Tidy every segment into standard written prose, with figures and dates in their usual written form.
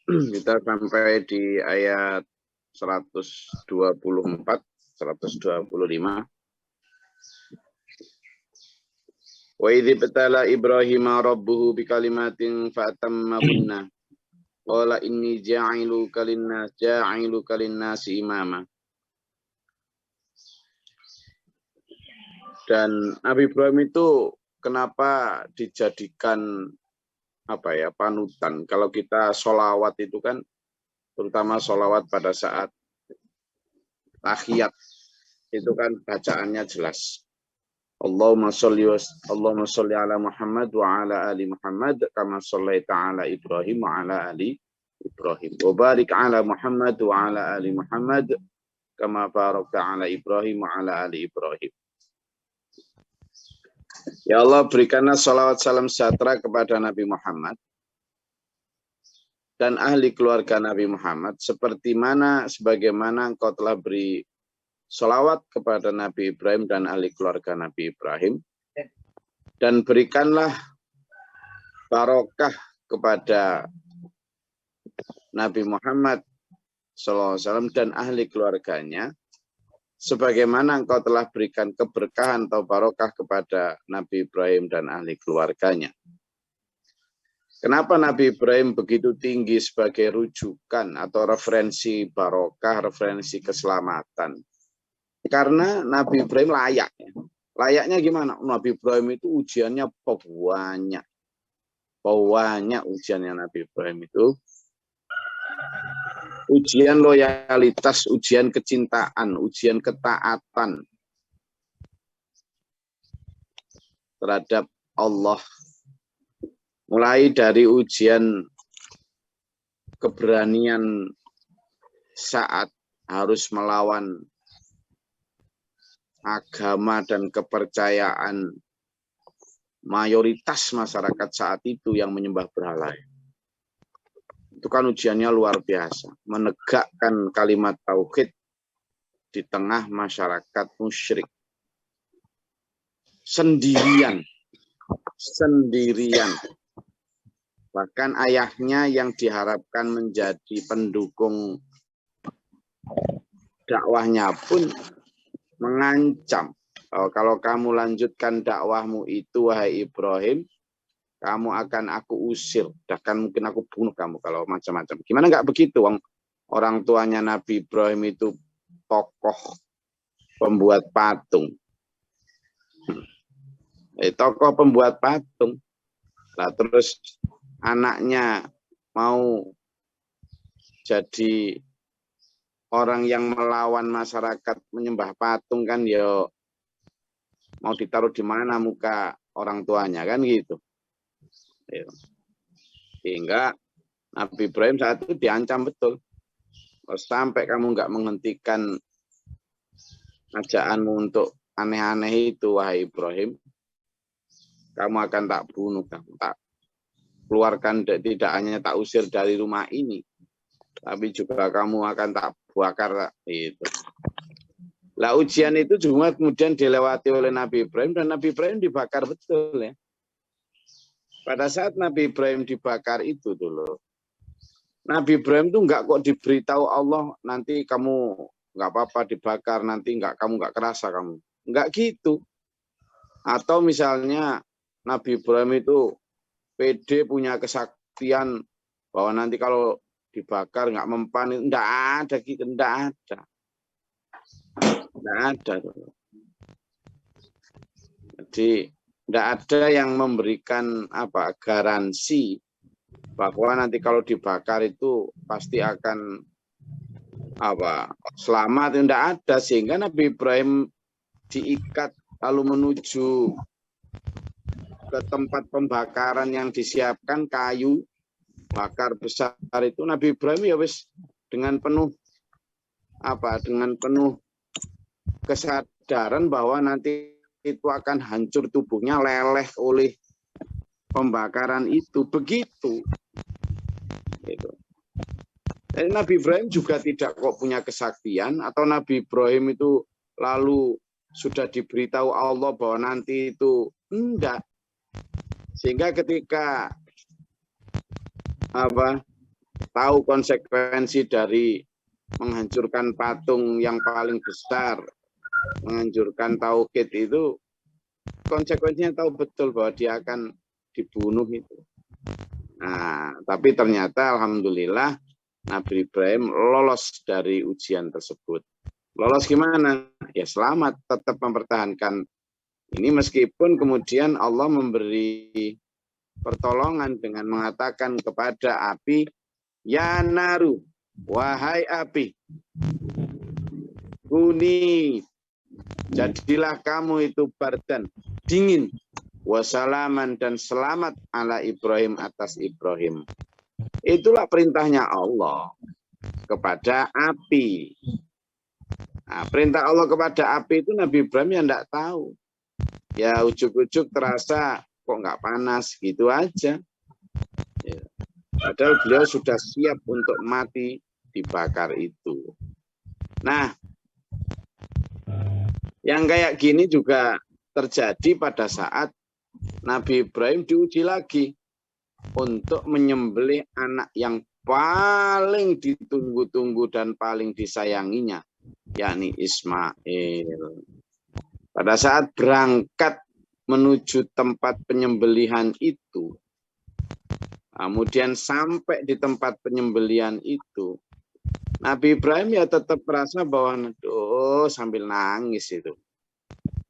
Kita sampai di ayat 124, 125. Wa idh ibtala Ibrahima rabbuhu bikalimatin fatammahunna. Qala inni ja'iluka lin-nasi imama. Dan Nabi Ibrahim itu kenapa dijadikan panutan? Kalau kita sholawat itu kan, terutama sholawat pada saat tahiyat, itu kan bacaannya jelas. Allahumma sholli ala Muhammad wa ala ali Muhammad kama shallaita ala Ibrahim wa ala ali Ibrahim. Wa barik ala Muhammad wa ala ali Muhammad kama barakta ala Ibrahim wa ala ali Ibrahim. Ya Allah, berikanlah salawat salam sejahtera kepada Nabi Muhammad dan ahli keluarga Nabi Muhammad sebagaimana engkau telah beri salawat kepada Nabi Ibrahim dan ahli keluarga Nabi Ibrahim, dan berikanlah barokah kepada Nabi Muhammad SAW dan ahli keluarganya sebagaimana engkau telah berikan keberkahan atau barokah kepada Nabi Ibrahim dan ahli keluarganya. Kenapa Nabi Ibrahim begitu tinggi sebagai rujukan atau referensi barokah, referensi keselamatan? Karena Nabi Ibrahim layak. Layaknya gimana? Nabi Ibrahim itu ujiannya banyak. Banyak ujiannya Nabi Ibrahim itu. Ujian loyalitas, ujian kecintaan, ujian ketaatan terhadap Allah. Mulai dari ujian keberanian saat harus melawan agama dan kepercayaan mayoritas masyarakat saat itu yang menyembah berhala. Itu kan ujiannya luar biasa, menegakkan kalimat tauhid di tengah masyarakat musyrik. Sendirian. Bahkan ayahnya yang diharapkan menjadi pendukung dakwahnya pun mengancam, kalau kamu lanjutkan dakwahmu itu wahai Ibrahim, kamu akan aku usir, bahkan mungkin aku bunuh kamu kalau macam-macam. Gimana nggak begitu? Orang tuanya Nabi Ibrahim itu tokoh pembuat patung. Tokoh pembuat patung. Nah, terus anaknya mau jadi orang yang melawan masyarakat menyembah patung kan, ya mau ditaruh di mana muka orang tuanya kan gitu. Sehingga Nabi Ibrahim saat itu diancam betul. Sampai kamu nggak menghentikan ajaanmu untuk aneh-aneh itu, wahai Ibrahim, kamu akan tak bunuh, kamu tak keluarkan, tidak hanya tak usir dari rumah ini, tapi juga kamu akan tak bakar itu. Lah ujian itu juga kemudian dilewati oleh Nabi Ibrahim, dan Nabi Ibrahim dibakar betul ya. Pada saat Nabi Ibrahim dibakar itu dulu, Nabi Ibrahim tuh nggak kok diberitahu Allah nanti kamu nggak apa-apa dibakar, nanti kamu nggak kerasa kamu, nggak gitu. Atau misalnya Nabi Ibrahim itu pede punya kesaktian bahwa nanti kalau dibakar nggak mempan, nggak ada gitu, nggak ada. Jadi nggak ada yang memberikan garansi bahwa nanti kalau dibakar itu pasti akan selamat, tidak ada. Sehingga Nabi Ibrahim diikat lalu menuju ke tempat pembakaran yang disiapkan, kayu bakar besar itu. Nabi Ibrahim ya wis dengan penuh kesadaran bahwa nanti itu akan hancur tubuhnya, leleh oleh pembakaran itu. Begitu. Jadi Nabi Ibrahim juga tidak kok punya kesaktian, atau Nabi Ibrahim itu lalu sudah diberitahu Allah bahwa nanti itu enggak. Sehingga ketika tahu konsekuensi dari menghancurkan patung yang paling besar, menghancurkan tauhid itu, konsekuensinya tahu betul bahwa dia akan dibunuh itu. Nah, tapi ternyata alhamdulillah Nabi Ibrahim lolos dari ujian tersebut. Lolos gimana? Ya selamat, tetap mempertahankan ini meskipun kemudian Allah memberi pertolongan dengan mengatakan kepada api, ya naru, wahai api, kuni, jadilah kamu itu bardan, dingin, wasalaman dan selamat ala Ibrahim atas Ibrahim. Itulah perintahnya Allah kepada api. Nah, perintah Allah kepada api itu Nabi Ibrahim yang tidak tahu. Ya ujuk-ujuk terasa kok nggak panas gitu aja. Ya. Padahal beliau sudah siap untuk mati dibakar itu. Nah, yang kayak gini juga terjadi pada saat Nabi Ibrahim diuji lagi untuk menyembelih anak yang paling ditunggu-tunggu dan paling disayanginya, yakni Ismail. Pada saat berangkat menuju tempat penyembelihan itu, kemudian sampai di tempat penyembelihan itu, Nabi Ibrahim ya tetap merasa bahwa sambil nangis itu.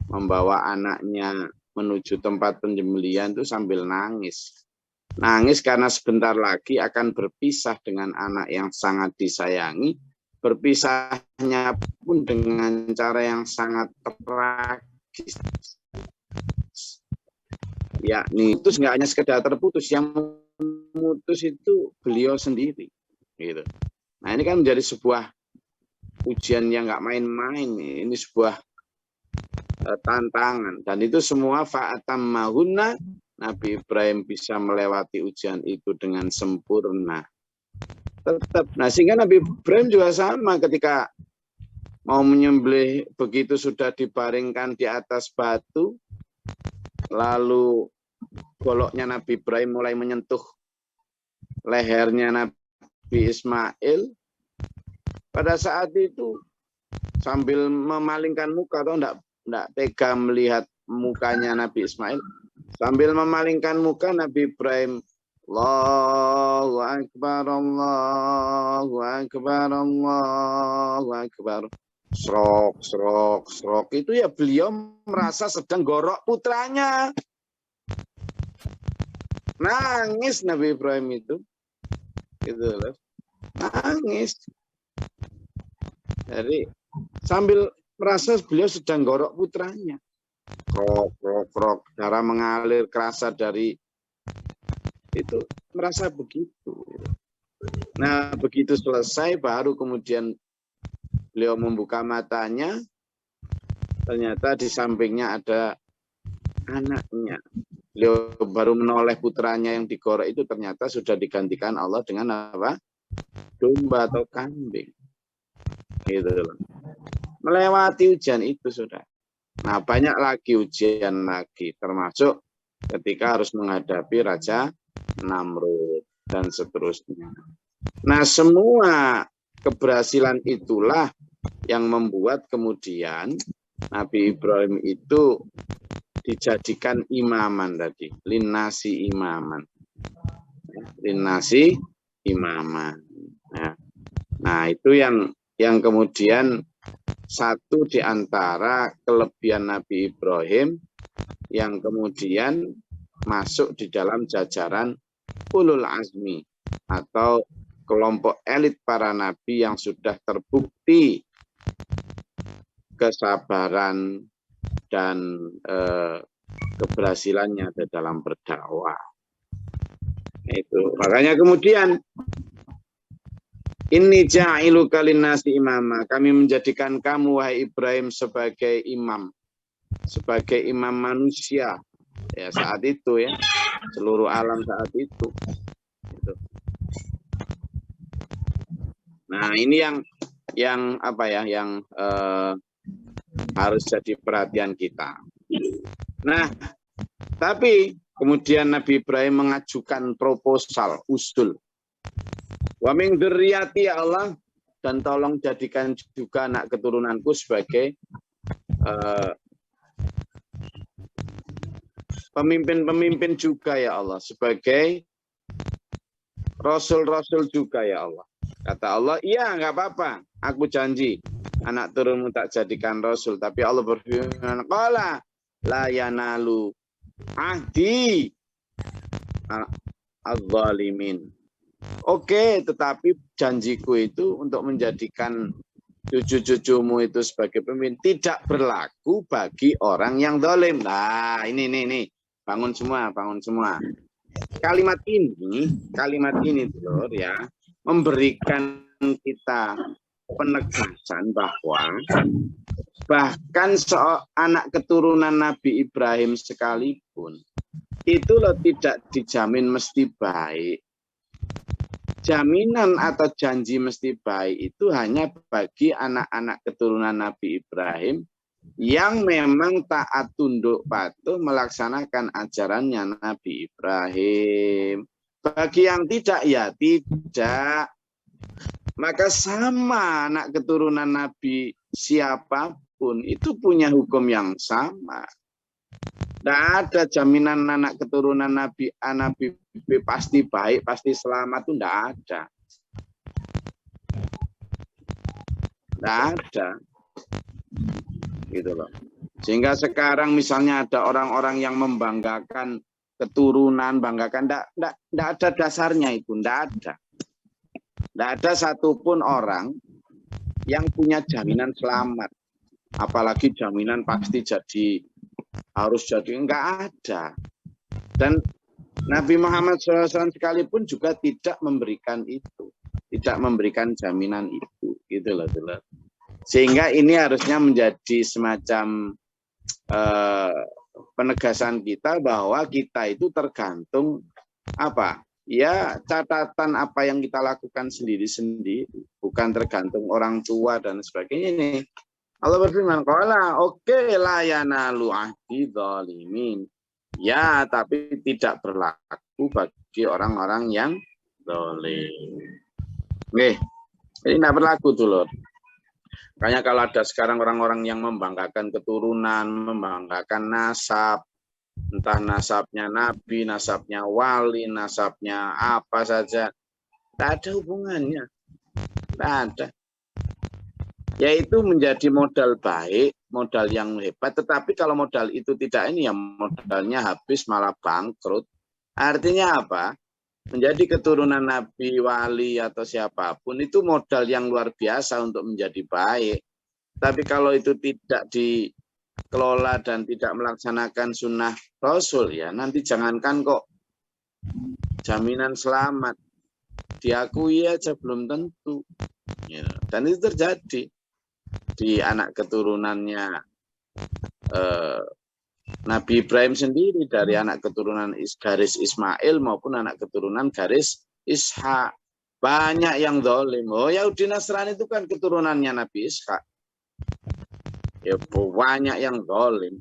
Membawa anaknya menuju tempat penyembelihan itu sambil nangis. Nangis karena sebentar lagi akan berpisah dengan anak yang sangat disayangi. Berpisahnya pun dengan cara yang sangat tragis. Yakni itu nggak hanya sekedar terputus, yang memutus itu beliau sendiri. Gitu. Nah ini kan menjadi sebuah ujian yang nggak main-main. Ini sebuah tantangan. Dan itu semua fa'atammahunna, Nabi Ibrahim bisa melewati ujian itu dengan sempurna. Tetap. Nah, sehingga Nabi Ibrahim juga sama ketika mau menyembelih, begitu sudah dibaringkan di atas batu, lalu goloknya Nabi Ibrahim mulai menyentuh lehernya Nabi Ismail. Pada saat itu sambil memalingkan muka, atau enggak tega melihat mukanya Nabi Ismail, sambil memalingkan muka Nabi Ibrahim, Allahu Akbar, Allahu Akbar, Allahu Akbar. Srok, srok, srok. Itu ya beliau merasa sedang gorok putranya. Nangis Nabi Ibrahim itu. Gitu loh. Nangis. Jadi sambil merasa beliau sedang gorok putranya. Krok, krok, krok. Darah mengalir kerasa dari itu, merasa begitu. Nah, begitu selesai baru kemudian beliau membuka matanya, ternyata di sampingnya ada anaknya. Beliau baru menoleh putranya yang digorok itu, ternyata sudah digantikan Allah dengan apa? Domba atau kambing. Gitu loh. Melewati ujian itu sudah. Nah, banyak lagi ujian lagi, termasuk ketika harus menghadapi Raja Namrud dan seterusnya. Nah, semua keberhasilan itulah yang membuat kemudian Nabi Ibrahim itu dijadikan imaman tadi, linnasi imaman. Linnasi imaman. Nah, itu yang kemudian satu di antara kelebihan Nabi Ibrahim yang kemudian masuk di dalam jajaran ulul azmi atau kelompok elit para nabi yang sudah terbukti kesabaran dan keberhasilannya di dalam berdakwah. Itu makanya kemudian inni ja'iluka linnasi imama, kami menjadikan kamu wahai Ibrahim sebagai imam manusia. Ya saat itu ya, seluruh alam saat itu. Gitu. Nah ini yang apa ya, yang harus jadi perhatian kita. Nah tapi kemudian Nabi Ibrahim mengajukan proposal, usul Wa min dzurriyyati ya Allah, dan tolong jadikan juga anak keturunanku sebagai pemimpin-pemimpin juga ya Allah, sebagai rasul-rasul juga ya Allah. Kata Allah, iya nggak apa-apa, aku janji anak turunmu tak jadikan rasul. Tapi Allah berfirman, qala la yanalu ahdi az-zalimin. Oke, tetapi janjiku itu untuk menjadikan cucu-cucumu itu sebagai pemimpin tidak berlaku bagi orang yang zalim. Nah, ini bangun semua. Kalimat ini Lur, ya, memberikan kita penegasan bahwa bahkan anak keturunan Nabi Ibrahim sekalipun itu loh tidak dijamin mesti baik. Jaminan atau janji mesti baik itu hanya bagi anak-anak keturunan Nabi Ibrahim yang memang taat tunduk patuh melaksanakan ajarannya Nabi Ibrahim. Bagi yang tidak, ya tidak. Maka sama anak keturunan Nabi siapapun itu punya hukum yang sama. Tidak ada jaminan anak keturunan Nabi pasti baik, pasti selamat, itu tidak ada. Tidak ada. Gitu loh. Sehingga sekarang misalnya ada orang-orang yang membanggakan keturunan, banggakan, tidak ada dasarnya itu, tidak ada. Tidak ada satupun orang yang punya jaminan selamat. Apalagi jaminan pasti harus jadi, enggak ada. Dan Nabi Muhammad SAW sekalipun juga tidak memberikan itu. Tidak memberikan jaminan itu. Gitu loh. Sehingga ini harusnya menjadi semacam penegasan kita bahwa kita itu tergantung apa? Ya, catatan apa yang kita lakukan sendiri-sendiri, bukan tergantung orang tua dan sebagainya. Ini Allah berfirman, qala oke la yanalu ahdi dzalimin. Ya, tapi tidak berlaku bagi orang-orang yang zalim. Oke, ini tidak berlaku tuh, Lur. Makanya kalau ada sekarang orang-orang yang membanggakan keturunan, membanggakan nasab, entah nasabnya nabi, nasabnya wali, nasabnya apa saja, tidak ada hubungannya. Tidak ada. Yaitu menjadi modal baik, modal yang hebat, tetapi kalau modal itu tidak ini, ya modalnya habis malah bangkrut. Artinya apa? Menjadi keturunan nabi, wali, atau siapapun, itu modal yang luar biasa untuk menjadi baik. Tapi kalau itu tidak dikelola dan tidak melaksanakan sunnah Rasul, ya nanti jangankan kok jaminan selamat, diakui aja belum tentu. Ya, dan itu terjadi di anak keturunannya Nabi Ibrahim sendiri, dari anak keturunan garis Ismail maupun anak keturunan garis Ishak. Banyak yang zalim. Oh, Yahudi Nasrani itu kan keturunannya Nabi Ishak. Ya, banyak yang zalim.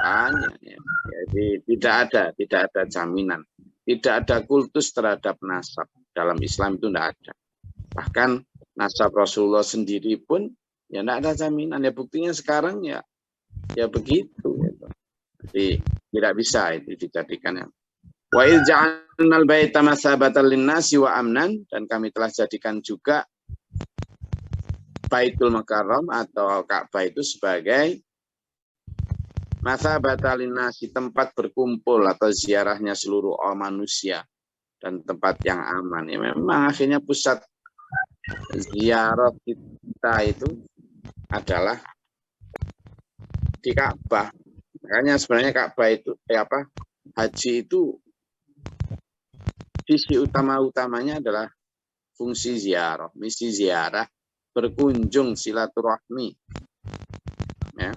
Banyak. Ya. Jadi tidak ada jaminan. Tidak ada kultus terhadap nasab. Dalam Islam itu tidak ada. Bahkan nasab Rasulullah sendiri pun ya tidak ada jaminan. Ya buktinya sekarang ya begitu. Gitu. Jadi tidak bisa itu dijadikan. Wa idh ja'alnal baita masabatan linnasi wa amnan, dan kami telah jadikan juga Baitul Mukarram atau Ka'bah itu sebagai masabatan linnasi, tempat berkumpul atau ziarahnya seluruh manusia dan tempat yang aman. Ya memang akhirnya pusat ziarah kita itu adalah di Ka'bah. Makanya sebenarnya Ka'bah itu haji itu sisi utamanya adalah fungsi ziarah, misi ziarah, berkunjung, silaturahmi. Ya.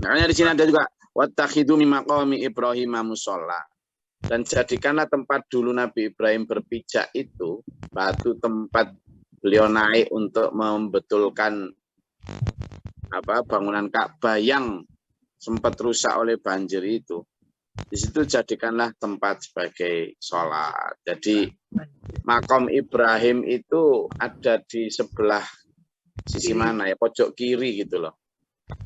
Makanya di sini ada juga wattakhidhu min maqami Ibrahim musalla. Dan jadikanlah tempat dulu Nabi Ibrahim berpijak itu batu tempat beliau naik untuk membetulkan bangunan Ka'bah yang sempat rusak oleh banjir itu. Di situ jadikanlah tempat sebagai sholat. Jadi makom Ibrahim itu ada di sebelah sisi mana ya, pojok kiri gitu loh.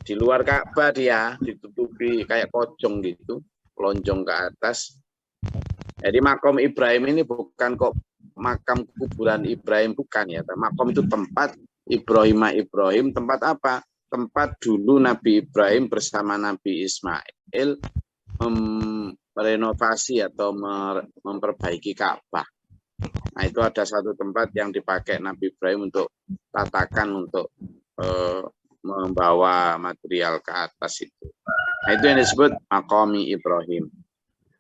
Di luar Ka'bah dia ditutupi kayak pocong gitu, lonjong ke atas. Jadi makom Ibrahim ini bukan kok makam kuburan Ibrahim, bukan ya. Makom itu tempat Ibrahim, tempat apa? Tempat dulu Nabi Ibrahim bersama Nabi Ismail merenovasi atau memperbaiki Ka'bah. Nah, itu ada satu tempat yang dipakai Nabi Ibrahim untuk tatakan, untuk membawa material ke atas itu. Nah, itu yang disebut maqami Ibrahim.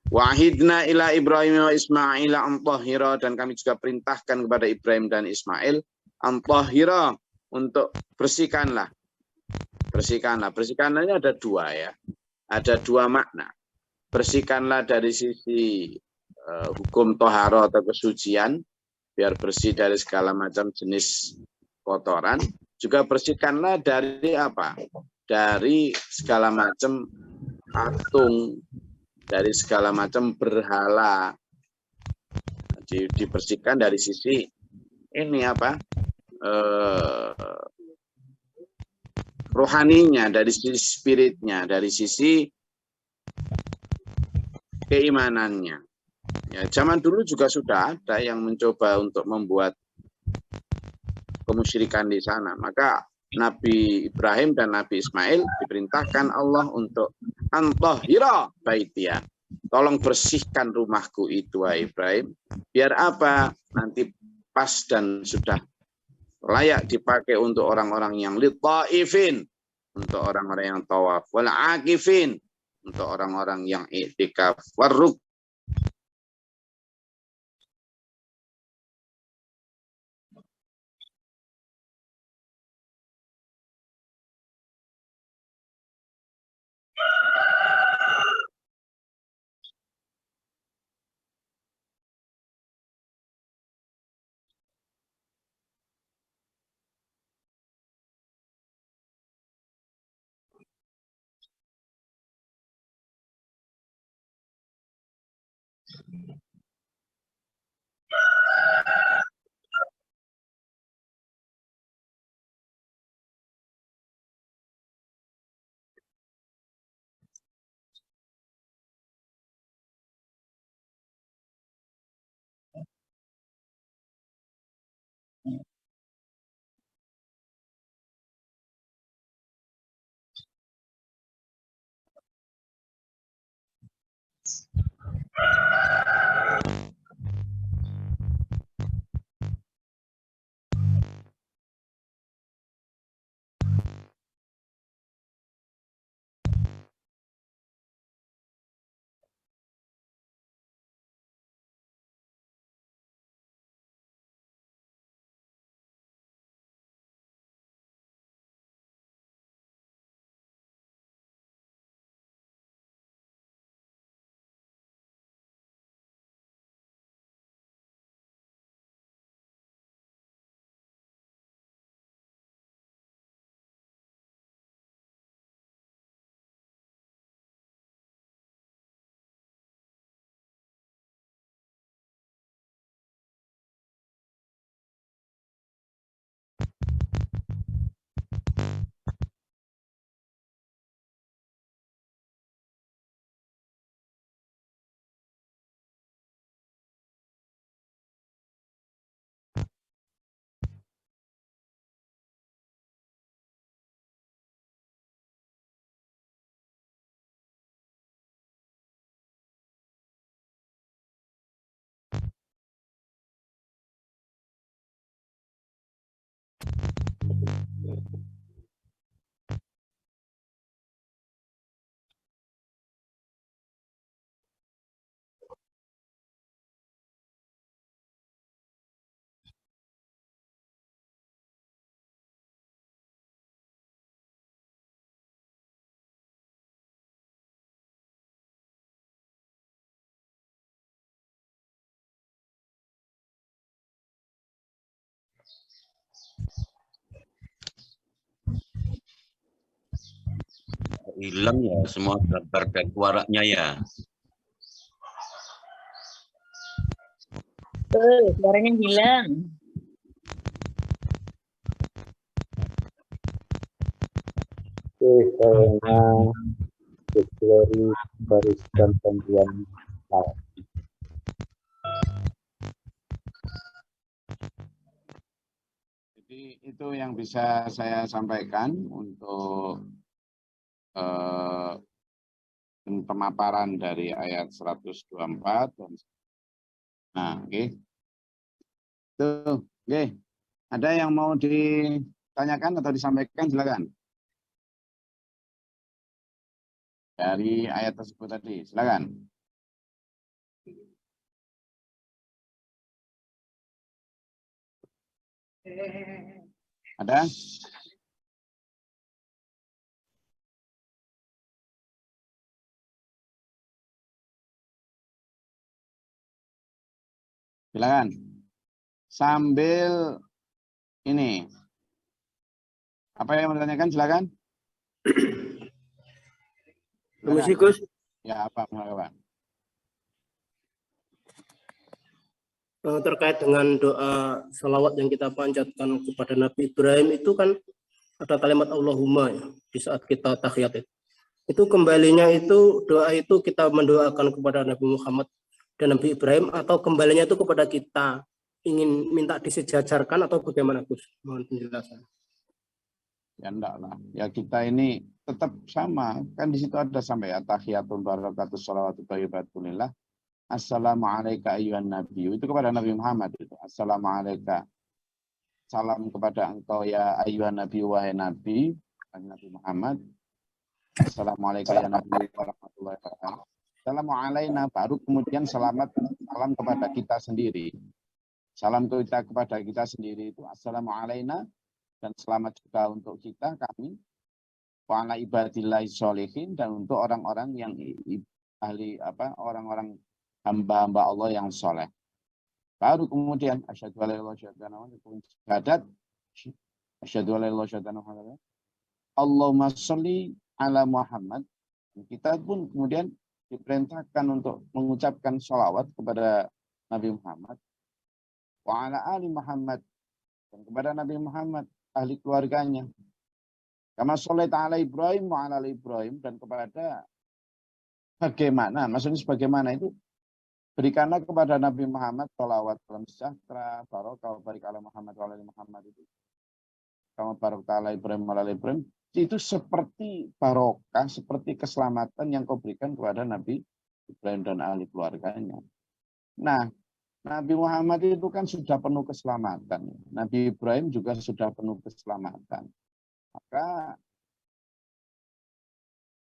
Wahidna ila Ibrahim wa Ismail antahira, dan kami juga perintahkan kepada Ibrahim dan Ismail antahira, untuk bersihkanlah. Bersihkanlah ini ada dua ya. Ada dua makna. Bersihkanlah dari sisi hukum toharo atau kesucian, biar bersih dari segala macam jenis kotoran. Juga bersihkanlah dari apa? Dari segala macam patung, dari segala macam berhala. Dibersihkan dari sisi ini apa? Rohaninya, dari sisi spiritnya, dari sisi keimanannya. Ya, zaman dulu juga sudah ada yang mencoba untuk membuat kemusyrikan di sana. Maka Nabi Ibrahim dan Nabi Ismail diperintahkan Allah untuk antahira baitia. Tolong bersihkan rumahku itu, wahai Ibrahim. Biar apa? Nanti pas dan sudah layak dipakai untuk orang-orang yang litaifin, untuk orang-orang yang tawaf, wal akifin, untuk orang-orang yang i'tikaf, warruk. Hilang ya semua gambar dan suaranya ya. Suaranya hilang. Kayaknya Gus Glory bariskan bantuan saya. Jadi itu yang bisa saya sampaikan untuk pemaparan dari ayat 124. Nah, oke. Tuh, oke. Ada yang mau ditanyakan atau disampaikan, silakan. Dari ayat tersebut tadi, silakan. Ada? Silakan. Sambil ini. Apa yang mau ditanyakan, silakan. Permisi, Gus. Ya, apa? Terkait dengan doa salawat yang kita panjatkan kepada Nabi Ibrahim itu kan ada kalimat Allahumma ya, di saat kita tahiyat itu kembalinya itu doa itu kita mendoakan kepada Nabi Muhammad dan Nabi Ibrahim atau kembalinya itu kepada kita ingin minta disejajarkan atau bagaimana, Gus? Mohon penjelasan. Ya enggak lah. Ya kita ini tetap sama. Kan di situ ada sampai tahiyatun barakatus sholawatu thayyibatulillah. Assalamualaikum ayyuhan nabi. Itu kepada Nabi Muhammad itu. Assalamualaikum. Salam kepada engkau ya ayyuhan nabi, wahai nabi. Nabi Muhammad. Assalamualaikum ya nabi warahmatullahi wabarakatuh. Assalamualaikum. Baru kemudian salam kepada kita sendiri. Salam kita kepada kita sendiri itu assalamualaikum dan selamat juga untuk kita kami wa ala ibadillahi sholihin dan untuk orang-orang yang ahli orang-orang hamba-hamba Allah yang soleh. Baru kemudian asyhadu alla ilaha illallah asyhadu alla ilaha illallah Allahumma sholli ala Muhammad. Kita pun kemudian diperintahkan untuk mengucapkan sholawat kepada Nabi Muhammad wa ala ali Muhammad dan kepada Nabi Muhammad ahli keluarganya. Kama sholaita ala Ibrahim wa ala ali Ibrahim dan kepada bagaimana, maksudnya sebagaimana itu berikanlah kepada Nabi Muhammad sholawat salam sejahtera, barokah, barik ala Muhammad wa ala ali Muhammad itu. Kama barokah ala Ibrahim wa ala ali Ibrahim itu seperti barokah, seperti keselamatan yang kau berikan kepada Nabi Ibrahim dan ahli keluarganya. Nah, Nabi Muhammad itu kan sudah penuh keselamatan. Nabi Ibrahim juga sudah penuh keselamatan. Maka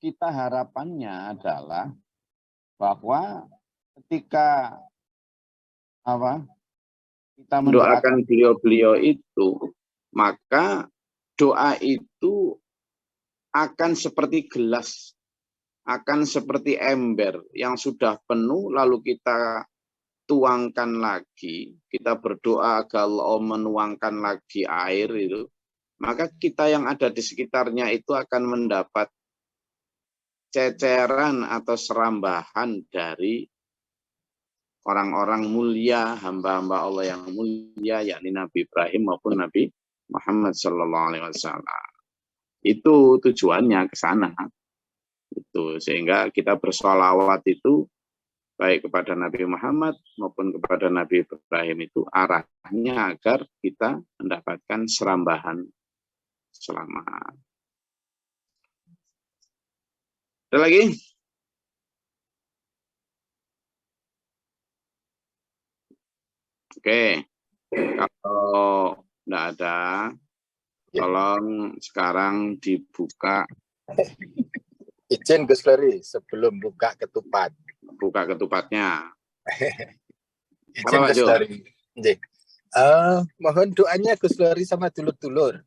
kita harapannya adalah bahwa ketika kita mendoakan beliau-beliau itu, maka doa itu akan seperti gelas, akan seperti ember yang sudah penuh lalu kita tuangkan lagi, kita berdoa agar Allah menuangkan lagi air itu, maka kita yang ada di sekitarnya itu akan mendapat ceceran atau serambahan dari orang-orang mulia, hamba-hamba Allah yang mulia, yakni Nabi Ibrahim maupun Nabi Muhammad SAW. Itu tujuannya ke sana. Itu sehingga kita bersolawat itu baik kepada Nabi Muhammad maupun kepada Nabi Ibrahim itu arahnya agar kita mendapatkan serambahan selamat. Ada lagi? Oke, kalau tidak ada, tolong sekarang dibuka. Izin Gus Glory sebelum buka ketupat. Buka ketupatnya. Izin Gus Glory. Mohon doanya Gus Glory sama dulur-dulur.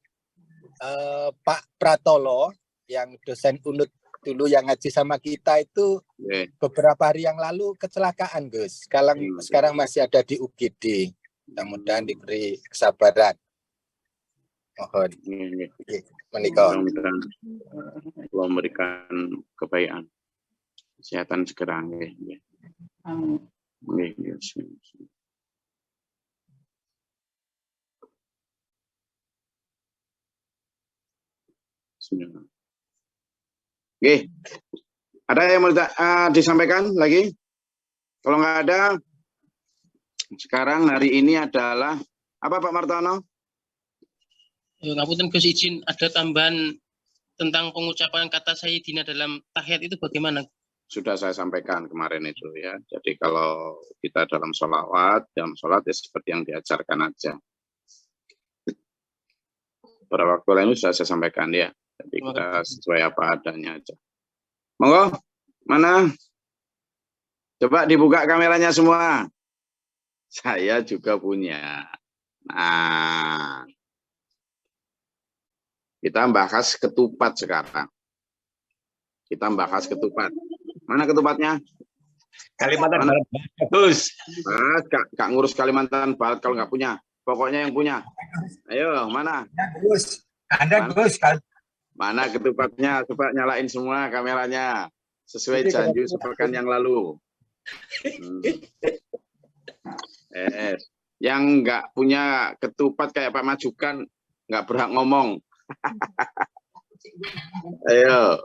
Pak Pratolo yang dosen UNUD dulu yang ngaji sama kita itu beberapa hari yang lalu kecelakaan Gus. Sekarang masih ada di UGD. Mudah-mudahan diberi kesabaran. Mohon. Menikah. Allah memberikan kebaikan, kesehatan segera. Oke. Ada yang mau disampaikan lagi? Kalau nggak ada, sekarang hari ini adalah apa Pak Martono? Ngapunten Gus, izin ada tambahan tentang pengucapan kata Sayyidina dalam tahiyat itu bagaimana? Sudah saya sampaikan kemarin itu ya. Jadi kalau kita dalam sholawat ya seperti yang diajarkan aja. Beberapa waktu lalu sudah saya sampaikan ya. Jadi kita sesuai apa adanya aja. Monggo, mana? Coba dibuka kameranya semua. Saya juga punya. Nah, kita bahas ketupat sekarang. Kita bahas ketupat. Mana ketupatnya? Kalimantan Barat. Bagus. Mas, Kak ngurus Kalimantan Barat kalau nggak punya. Pokoknya yang punya. Ayo, mana? Gus. Anda Gus. Mana ketupatnya? Coba nyalain semua kameranya. Sesuai janji sepekan yang lalu. Yang nggak punya ketupat kayak Pak Majukan nggak berhak ngomong. Ayo.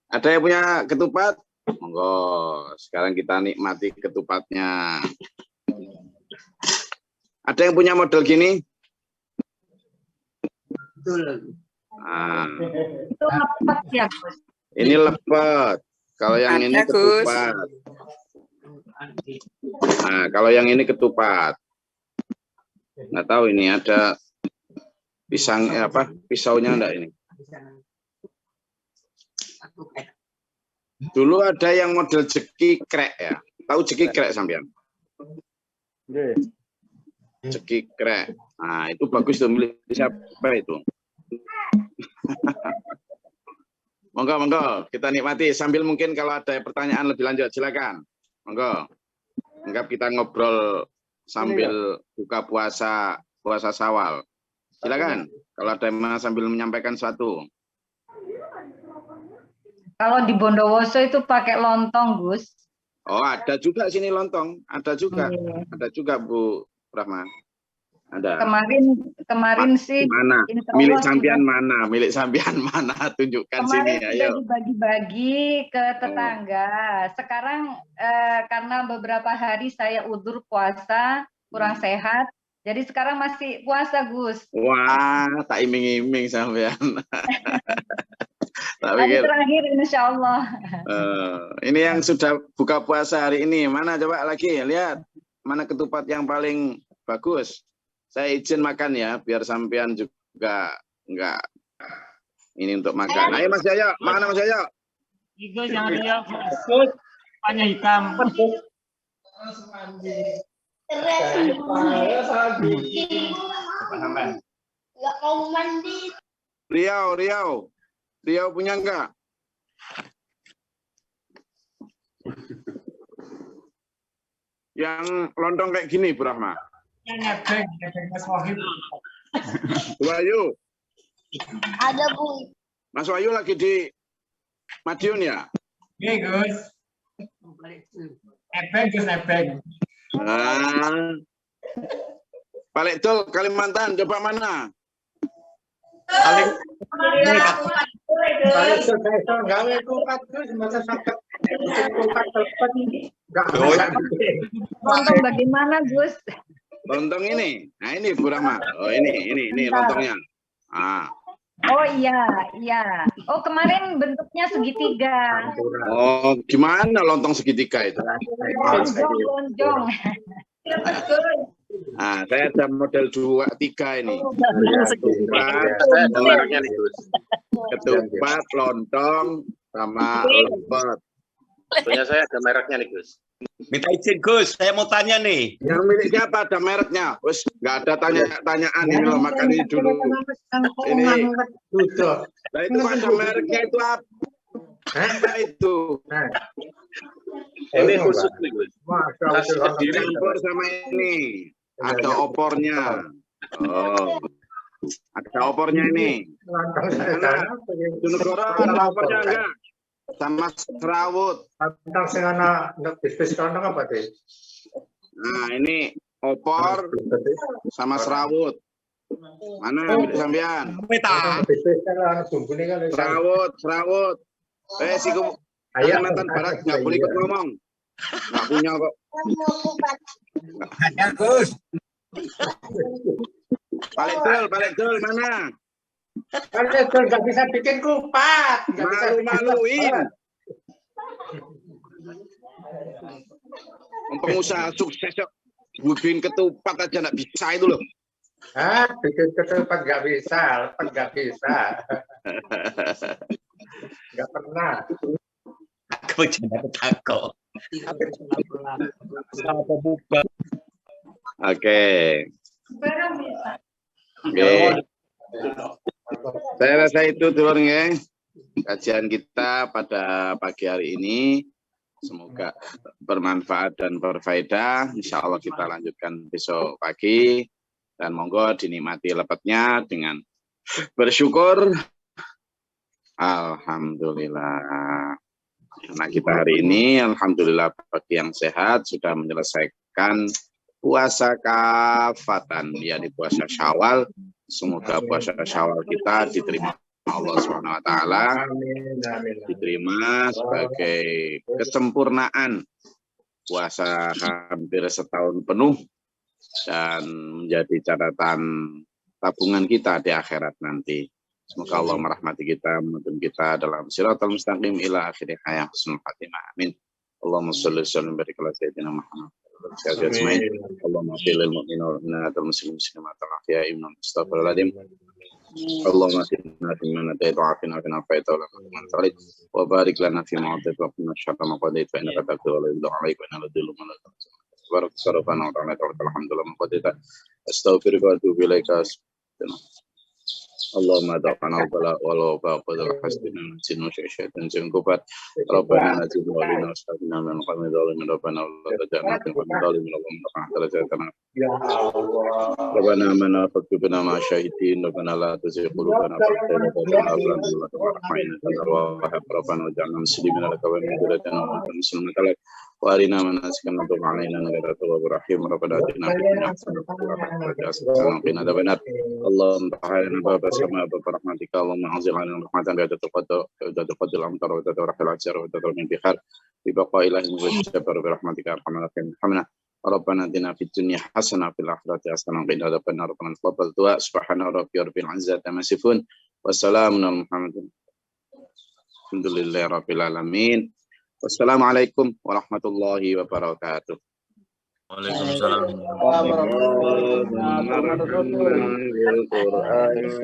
Ada yang punya ketupat? Monggo. Sekarang kita nikmati ketupatnya. Ada yang punya model gini? Nah. Itu lepet ya, Gus. Ini lepet. Kalau yang ini ketupat. Nah, kalau yang ini ketupat. Nggak tahu ini ada pisang pisaunya enggak ini. Dulu ada yang model cekikrek ya. Tahu cekikrek sampean? Cekikrek. Nah, itu bagus tuh, milik siapa itu? Monggo, kita nikmati sambil mungkin kalau ada pertanyaan lebih lanjut silakan. Monggo. Anggap kita ngobrol sambil buka puasa Syawal. Silakan. Kalau ada yang sambil menyampaikan sesuatu. Kalau di Bondowoso itu pakai lontong, Gus. Oh, ada juga sini lontong. Ada juga. Ada juga Bu Rahma. Ada. Kemarin sih mana? Milik sampean mana? Milik sampean mana? Tunjukkan kemarin sini ayo. Dibagi-bagi ke tetangga. Sekarang karena beberapa hari saya udzur puasa, kurang sehat. Jadi sekarang masih puasa, Gus. Wah, tak iming-iming sampean. Hari terakhir insya Allah. Ini yang sudah buka puasa hari ini. Mana coba lagi lihat. Mana ketupat yang paling bagus. Saya izin makan ya, biar sampean juga enggak ini untuk makan. Ayo Mas Yoyo, mana Mas Yoyo? Gus yang dia Gus, hanya hitam. Riau punya enggak? Yang lontong kayak gini, Bu Rahma. Nebeng Mas Wahyu. Wahyu. Ada, Bu. Mas Wahyu lagi di Madiun ya? Iya, Gus. Nebeng. Balik Dol Kalimantan, coba mana? Lontong bagaimana, Gus? Lontong ini. Nah, ini Bu Rahma. Oh, ini lontongnya. Oh iya. Oh, kemarin bentuknya segitiga. Oh, gimana lontong segitiga itu? Lonjong. Nah, saya ada model 2-3 ini. Ketupat, lontong, sama lepet. Punya saya ada mereknya nih, Gus. Minta izin, Gus. Saya mau tanya nih. Yang milik siapa ada mereknya? Wes nggak ada tanya-tanyaan ini loh, makan ini dulu. Ini. Nah, itu ada mereknya itu apa itu? Ini khusus nih, Gus. Campur sama ini. Ada opornya. Oh. Ada opornya ini. Junegoro ada opornya enggak? Sama serawut. Nah, ini opor sama serawut. Mana bilik sampean? Peta. Serawut. Si Kalimantan Barat nggak boleh ikut ngomong. Nggak punya kok. Ada Gus. Balik dul mana? Balik dul nggak bisa bikin kupat. Malu-maluin. Pengusaha sukses kok. Bikin ketupat aja nggak bisa itu loh. Bikin ketupat nggak bisa. Nggak pernah. Aku jangan takut. Oke. Saya rasa itu dulurnya kajian kita pada pagi hari ini. Semoga bermanfaat dan berfaedah. Insya Allah kita lanjutkan besok pagi. Dan monggo dinikmati lepetnya dengan bersyukur. Alhamdulillah. Karena kita hari ini, alhamdulillah bagi yang sehat sudah menyelesaikan puasa kafatan, yakni puasa Syawal. Semoga puasa Syawal kita diterima Allah SWT, diterima sebagai kesempurnaan puasa hampir setahun penuh dan menjadi catatan tabungan kita di akhirat nanti. Semoga Allah merahmati kita, menuntun kita dalam siratal mustaqim ila akhir hayat husnul khatimah. Amin. Allahumma sholli wa sallim barik ala sayyidina Muhammad. Allahumma fil mu'minin wal mu'minat wal muslimin wal muslimat wal astaghfirullahaladzim. Allahumma atina fi man hadait wa afina fi man afait wa man tarid wa barik lana fi ma atait wa qina syarra ma qadait fa innaka taqdi wa la yudhillu alayka wa inna la yudhillu man la tansa. Barak sarafana wa ta'ala alhamdulillah ma qadaita astaghfiruka wa atubu ilaika. Allahumma da'ana al-bala wa qadal hasbina sinu syaitan jengkupat rabbana najib walina astagfirna min qawmi dhalimin rabbana la taj'alna fi qawmi dhalimin Allahumma rahmatana ya Allah rabbana amana faktubna ma syahidin rabbana la tuzigh qulubana ba'da idh hadaytana wa hab rabbana waj'alna muslimin laka wa min dhurriyyatina muslimin lak wa arina manasikana tub alaina innaka tawwabur rahim rabbana atina fid dunya hasanatan wa fil akhirati hasanatan wa qina adzabannar Allahumma tahayna baba sama berahmatika Allahumma anzil alaina rahmatan bi taqaddul amtar wa tatarahil asar wa tatar min bihar bi baqa ilahi wa sabar bi rahmatika arhamar rahimin hamna rabbana atina fid dunya hasanah fil akhirati hasanah wa qina adzabannar rabbana taqabbal du'a subhana rabbika rabbil izzati amma yasifun wa salamun alal mursalin alhamdulillahi rabbil alamin. Wassalamualaikum warahmatullahi wabarakatuh. Waalaikumsalam. Warahmatullahi wabarakatuh.